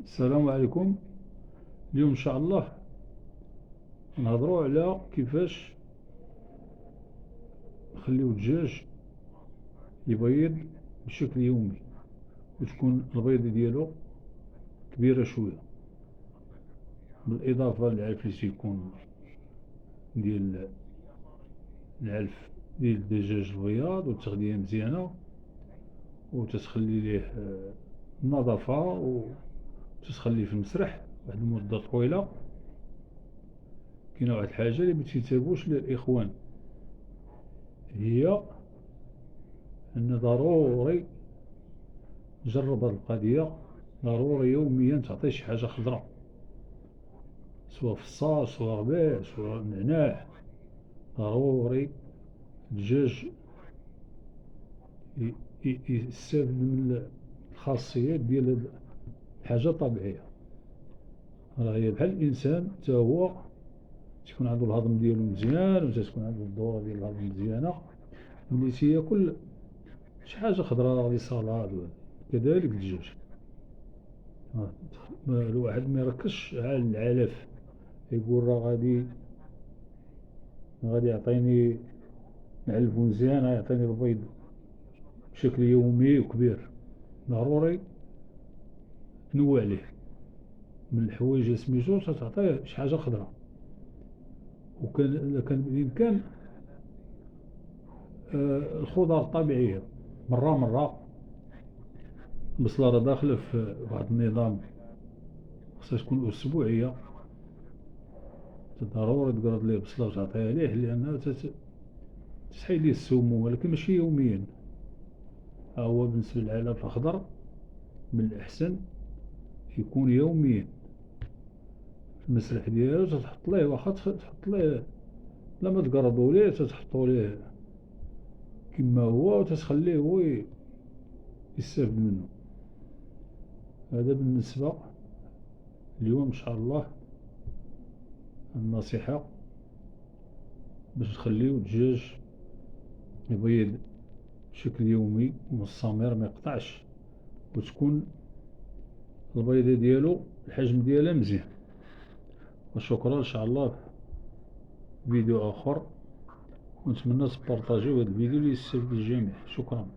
السلام عليكم. اليوم إن شاء الله نهضروا على كيفاش نخليو الدجاج يبيض بشكل يومي وتكون البيضة ديالو كبيرة شوية، بالإضافة للعلف اللي تيكون ديال العلف ديال الدجاج البياض والتغذية مزيانة وتتخلي ليه النظافة وتتخليه في المسرح واحد المدة طويلة. كاينة واحد الحاجة اللي متيتابوش للإخوان، هي أن ضروري جرب هاد القضية، ضروري يوميا تعطيه شي حاجة خضرا، سواء فصاص سواء ربيع سواء نعناع. ضروري الدجاج يستافد من الخاصيات ديال الحاجة طبيعية. راه هي بحال الإنسان تا هو تكون عنده الهضم ديالو مزيان وتكون عنده الدورة ديال الهضم مزيانة ملي تياكل شي حاجة خضرا، غادي صالاد. كذلك الدجاج، الواحد ما يركزش على العلف يقول راه غادي يعطيني نعلفو مزيان، يعطيني البيض بشكل يومي وكبير. ضروري تنوع ليه من الحوايج اللي سميتو، تعطيه شي حاجة خضرا. وكان إذا كان بالإمكان الخضر الطبيعية مرة. البصلة راه داخلة في واحد النظام، خصها تكون أسبوعية. ضروري تقرض ليه بصلة وتعطيها ليه لأنها تحيد ليه السموم، ولكن ماشي يوميا. هو بالنسبة للعلف الأخضر من الأحسن يكون يوميا في المسرح ديالو. تتحط ليه واخا تحط ليه لما تقرضو ليه تتحطو ليه كما هو وتتخليه هو يستافد منه. هذا بالنسبة اليوم إن شاء الله النصيحة باش تخليو الدجاج يبيض بشكل يومي ومستمر ما يقطعش، وتكون البيضة ديالو الحجم ديالها مزيان. وشكرا إن شاء الله في فيديو آخر، ونتمنى تبارطاجيو هذا الفيديو ليستافد الجميع. شكرا.